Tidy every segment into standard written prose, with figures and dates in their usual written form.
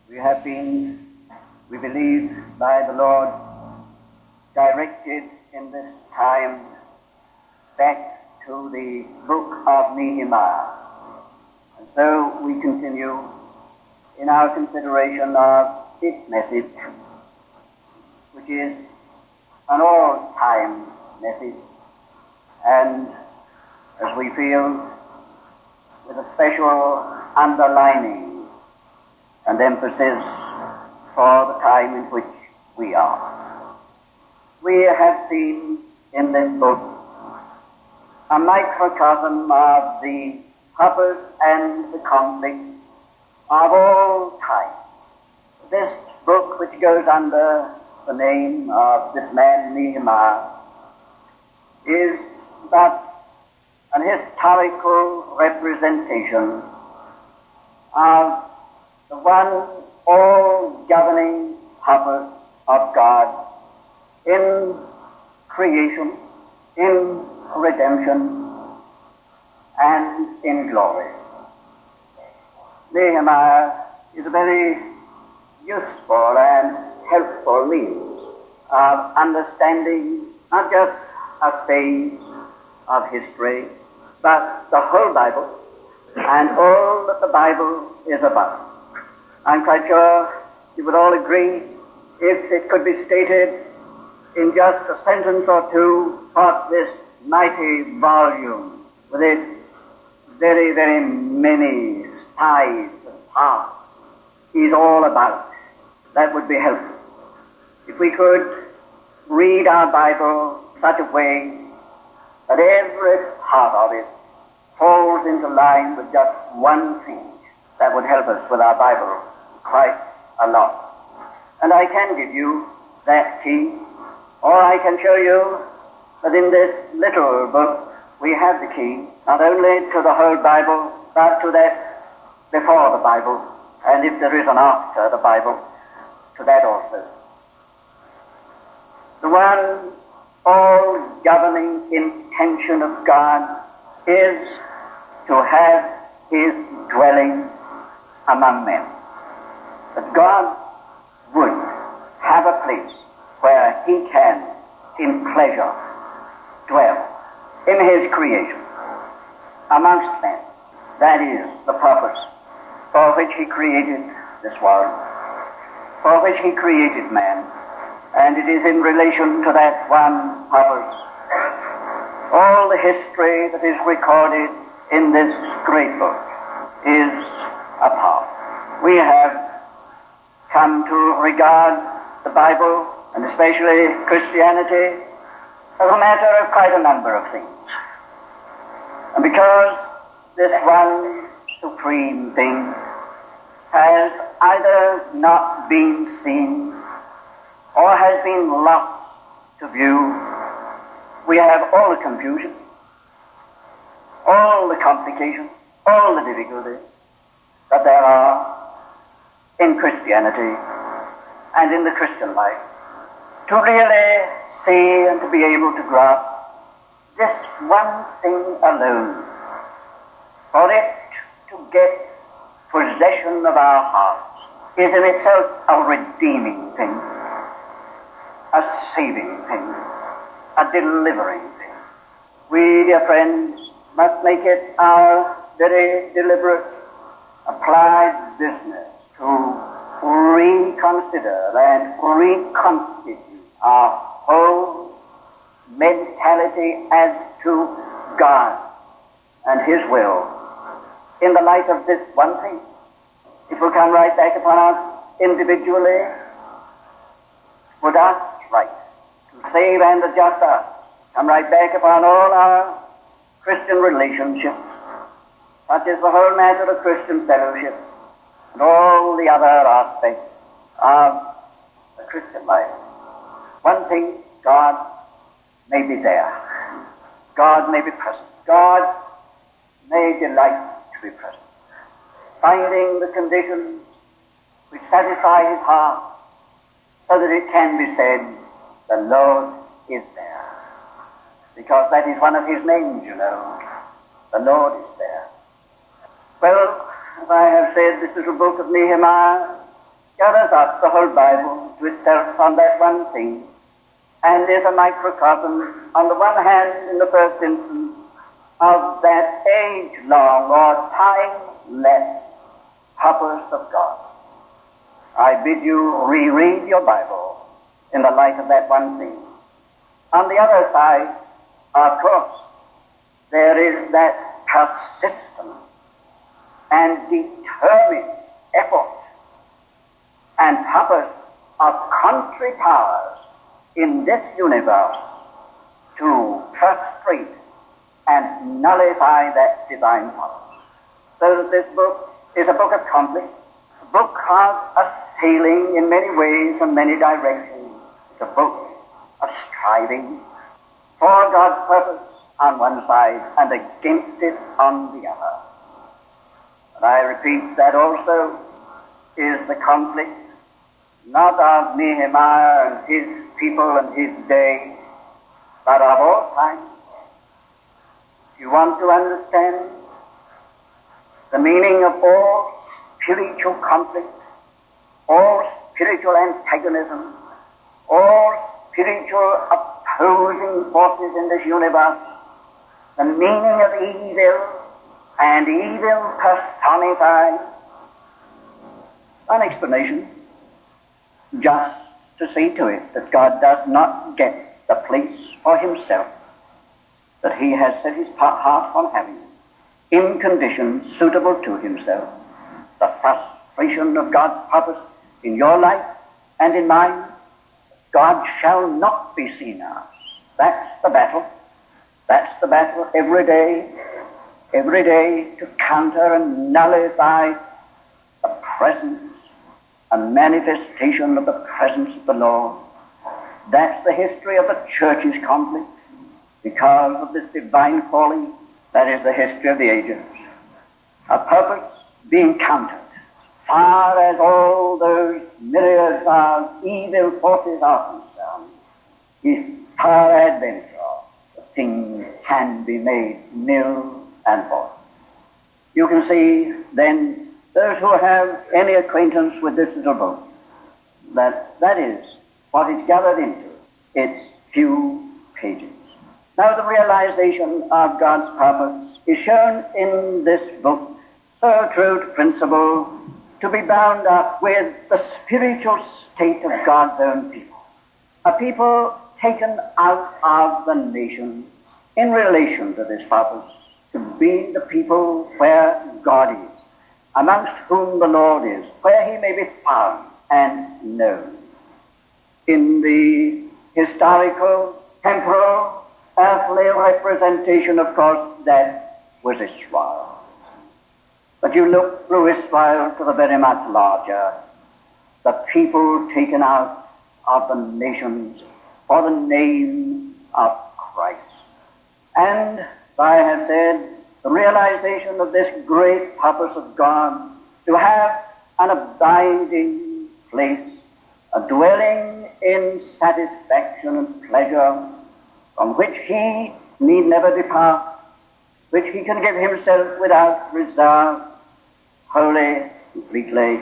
We have been, we believe, by the Lord, directed in this time back to the book of Nehemiah. And so we continue in our consideration of its message, which is an all-time message, and as we feel, with a special underlining and emphasis for the time in which we are. We have seen in this book a microcosm of the purpose and the conflict of all time. This book, which goes under the name of this man Nehemiah, is but an historical representation of the one all-governing purpose of God in creation, in redemption, and in glory. Nehemiah is a very useful and helpful means of understanding not just a phase of history, but the whole Bible and all that the Bible is about. I'm quite sure you would all agree, if it could be stated in just a sentence or two, what this mighty volume with its very, very many sides and parts is all about. That would be helpful. If we could read our Bible such a way that every part of it falls into line with just one thing, that would help us with our Bible quite a lot. And I can give you that key, or I can show you that in this little book we have the key, not only to the whole Bible, but to that before the Bible, and if there is an after the Bible, to that also. The one all-governing intention of God is to have his dwelling among men. That God would have a place where he can, in pleasure, dwell in his creation amongst men. That is the purpose for which he created this world, for which he created man. And it is in relation to that one purpose all the history that is recorded in this great book is a part. We have come to regard the Bible, and especially Christianity, as a matter of quite a number of things. And because this one supreme thing has either not been seen or has been lost to view, we have all the confusion, all the complications, all the difficulties that there are in Christianity and in the Christian life, to really see and to be able to grasp this one thing alone, for it to get possession of our hearts, is in itself a redeeming thing, a saving thing, a delivering thing. We, dear friends, must make it our very deliberate, applied business to reconsider and reconstitute our whole mentality as to God and his will in the light of this one thing. It will come right back upon us individually, put us right, to save and adjust us, come right back upon all our Christian relationships, such as the whole matter of Christian fellowship and all the other aspects of the Christian life. One thing, God may be there. God may be present. God may delight to be present. Finding the conditions which satisfy his heart so that it can be said, the Lord is there. Because that is one of his names, you know. The Lord is there. Well, as I have said, this little book of Nehemiah gathers up the whole Bible to itself on that one thing, and is a microcosm, on the one hand, in the first instance, of that age-long or timeless purpose of God. I bid you reread your Bible in the light of that one thing. On the other side, of course, there is that persistent and determined effort and purpose of contrary powers in this universe to frustrate and nullify that divine power. So that this book is a book of conflict, a book of assailing in many ways and many directions. It's a book of striving for God's purpose on one side and against it on the other. And I repeat, that also is the conflict not of Nehemiah and his people and his day, but of all time. If you want to understand the meaning of all spiritual conflict, all spiritual antagonism, all spiritual opposing forces in this universe, the meaning of evil and evil personified, an explanation, just to see to it that God does not get the place for himself that he has set his heart on having in conditions suitable to himself. The frustration of God's purpose in your life and in mine, God shall not be seen as. That's the battle. That's the battle every day to counter and nullify the presence and manifestation of the presence of the Lord. That's the history of the church's conflict. Because of this divine calling, that is the history of the ages. A purpose being countered, as far as all those myriads of evil forces are concerned, is peradventure the thing can be made nil and void. You can see then, those who have any acquaintance with this little book, that is what is gathered into its few pages. Now the realization of God's purpose is shown in this book, so true to principle, to be bound up with the spiritual state of God's own people. A people taken out of the nation in relation to this purpose, to be the people where God is, amongst whom the Lord is, where he may be found and known. In the historical, temporal, earthly representation, of course, that was Israel. But you look through Israel to the very much larger, the people taken out of the nations for the name of Christ. And, as I have said, the realization of this great purpose of God to have an abiding place, a dwelling in satisfaction and pleasure, from which he need never depart, which he can give himself without reserve, wholly, completely.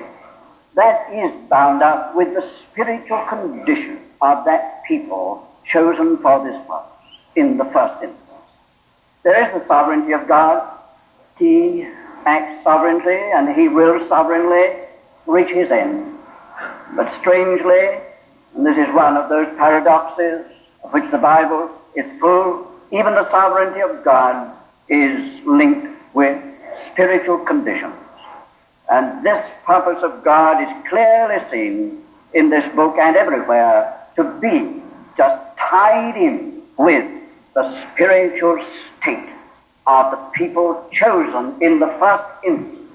That is bound up with the spiritual condition of that people chosen for this purpose in the first instance. There is the sovereignty of God. He acts sovereignly and he will sovereignly reach his end. But strangely, and this is one of those paradoxes of which the Bible is full, even the sovereignty of God is linked with spiritual conditions. And this purpose of God is clearly seen in this book and everywhere to be just tied in with the spiritual state of the people chosen in the first instance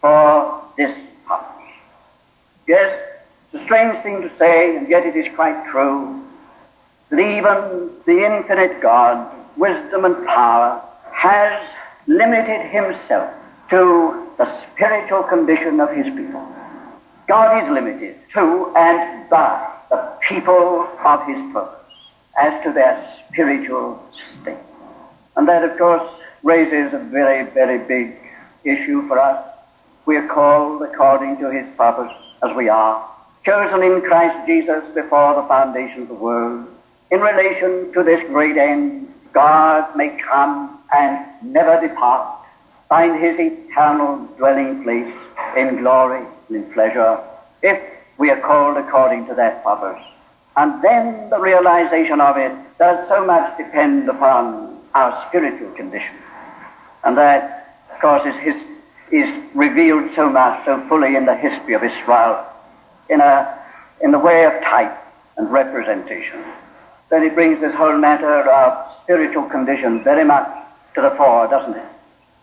for this purpose. Yes, it's a strange thing to say, and yet it is quite true, that even the infinite God, wisdom and power, has limited himself to the spiritual condition of his people. God is limited to and by the people of his purpose as to their spiritual state. And that, of course, raises a very, very big issue for us. We are called according to his purpose as we are, chosen in Christ Jesus before the foundation of the world, in relation to this great end, God may come and never depart, find his eternal dwelling place in glory and in pleasure, if we are called according to that purpose. And then the realization of it does so much depend upon our spiritual condition. And that, of course, is revealed so much, so fully in the history of Israel, in the way of type and representation. Then it brings this whole matter of spiritual condition very much to the fore, doesn't it?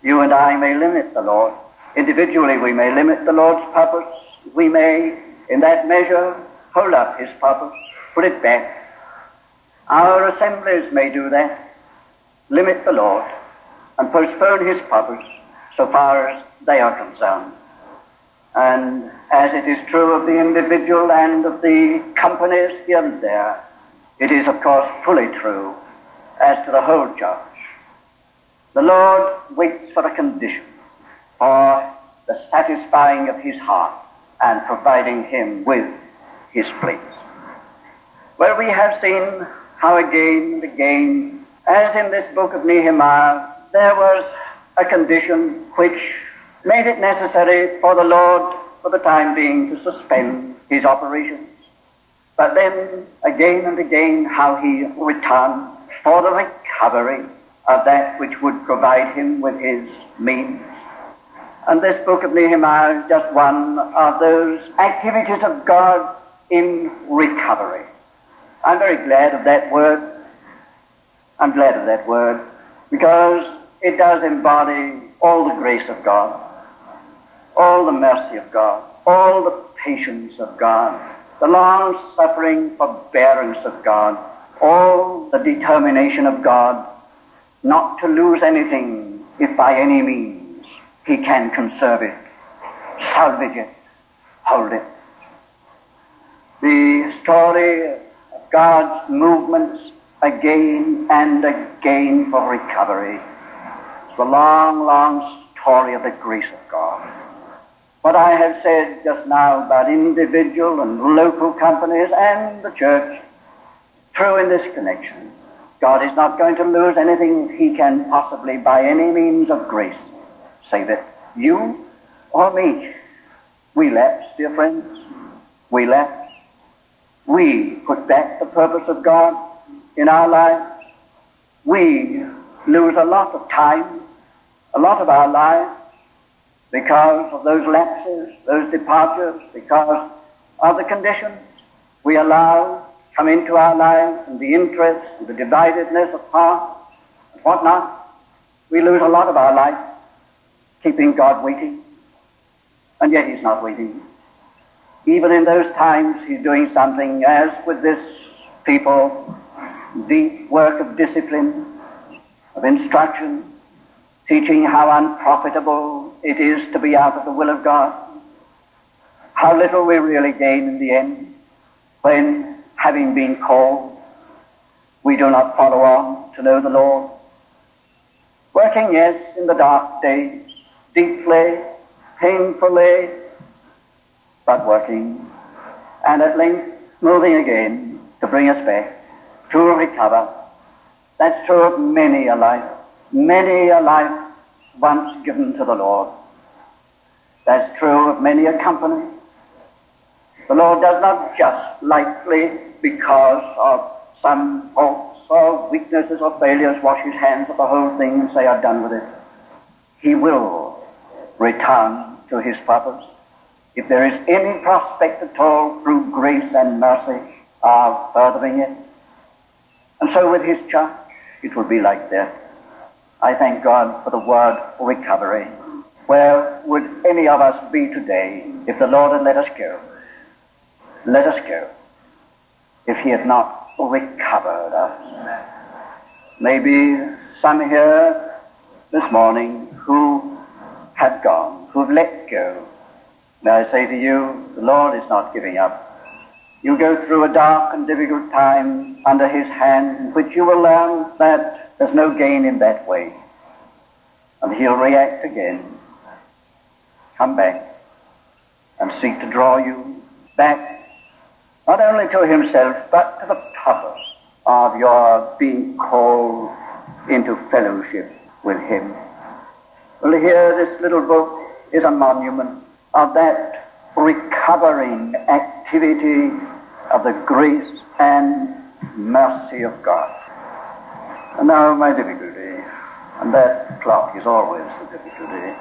You and I may limit the Lord. Individually we may limit the Lord's purpose. We may, in that measure, hold up his purpose, put it back. Our assemblies may do that, limit the Lord, and postpone his purpose so far as they are concerned. And as it is true of the individual and of the companies here and there, it is, of course, fully true as to the whole church. The Lord waits for a condition, for the satisfying of his heart and providing him with his place. Well, we have seen how again and again, as in this book of Nehemiah, there was a condition which made it necessary for the Lord, for the time being, to suspend his operations. But then, again and again, how he returned for the recovery of that which would provide him with his means. And this book of Nehemiah is just one of those activities of God in recovery. I'm very glad of that word. I'm glad of that word because it does embody all the grace of God, all the mercy of God, all the patience of God, the long-suffering forbearance of God, all the determination of God not to lose anything if by any means he can conserve it, salvage it, hold it. The story of God's movements again and again for recovery. It's the long, long story of the grace of God. What I have said just now about individual and local companies and the church, true in this connection. God is not going to lose anything he can possibly by any means of grace save it. You or me. We lapse, dear friends. We lapse. We put back the purpose of God in our lives. We lose a lot of time, a lot of our lives, because of those lapses, those departures, because of the conditions we allow come into our lives and the interest and the dividedness of heart and whatnot. We lose a lot of our life keeping God waiting, and yet he's not waiting. Even in those times he's doing something, as with this people, deep work of discipline, of instruction, teaching how unprofitable it is to be out of the will of God, how little we really gain in the end when, having been called, we do not follow on to know the Lord. Working, yes, in the dark days, deeply, painfully, but working, and at length moving again to bring us back to recover. That's true of many a life once given to the Lord. That's true of many a company. The Lord does not just lightly, because of some faults or weaknesses or failures, wash his hands of the whole thing and say, I've done with it. He will return to his purpose. If there is any prospect at all through grace and mercy of furthering it. And so with his church, it will be like that. I thank God for the word recovery. Where would any of us be today if the Lord had let us go? Let us go. If he had not recovered us. Maybe some here this morning who have gone, who have let go. May I say to you, the Lord is not giving up. You go through a dark and difficult time under his hand, in which you will learn that there's no gain in that way. And he'll react again. Come back. and seek to draw you back not only to himself but to the purpose of your being called into fellowship with him. Well, here this little book is a monument of that recovering activity of the grace and mercy of God. And now my difficulty, and that clock is always the difficulty.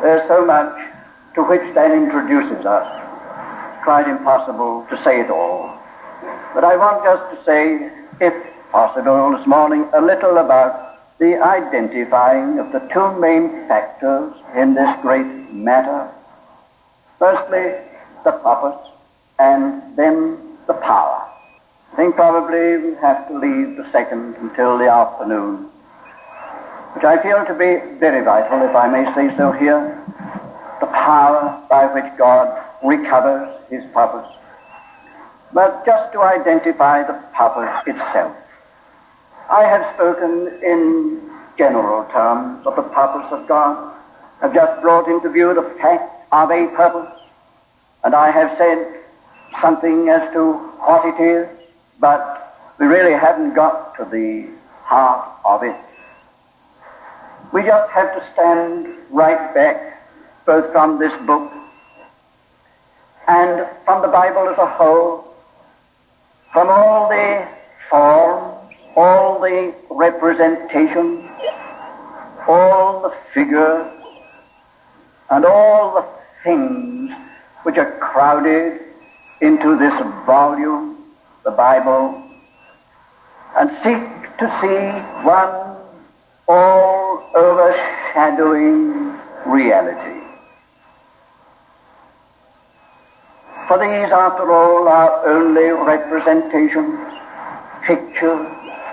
There's so much to which that introduces us. It's quite impossible to say it all. But I want just to say, if possible this morning, a little about the identifying of the two main factors in this great matter. Firstly, the purpose, and then the power. I think probably we have to leave the second until the afternoon, which I feel to be very vital, if I may say so here, the power by which God recovers his purpose. But just to identify the purpose itself, I have spoken in general terms of the purpose of God. I've just brought into view the fact of a purpose, and I have said something as to what it is, but we really haven't got to the heart of it. We just have to stand right back, both from this book and from the Bible as a whole, from all the forms, all the representations, all the figures, and all the things which are crowded into this volume, the Bible, and seek to see one all overshadowing reality. For these, after all, are only representations, pictures,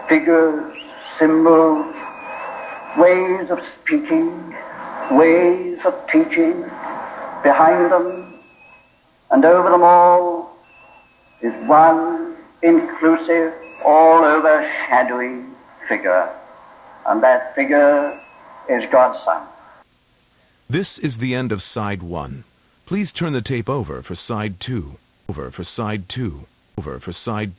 figures, symbols, ways of speaking, ways of teaching. Behind them and over them all is one inclusive, all overshadowing figure, and that figure is God's Son. This is the end of side 1. Please turn the tape over for side 2. Over for side 2. Over for side 2.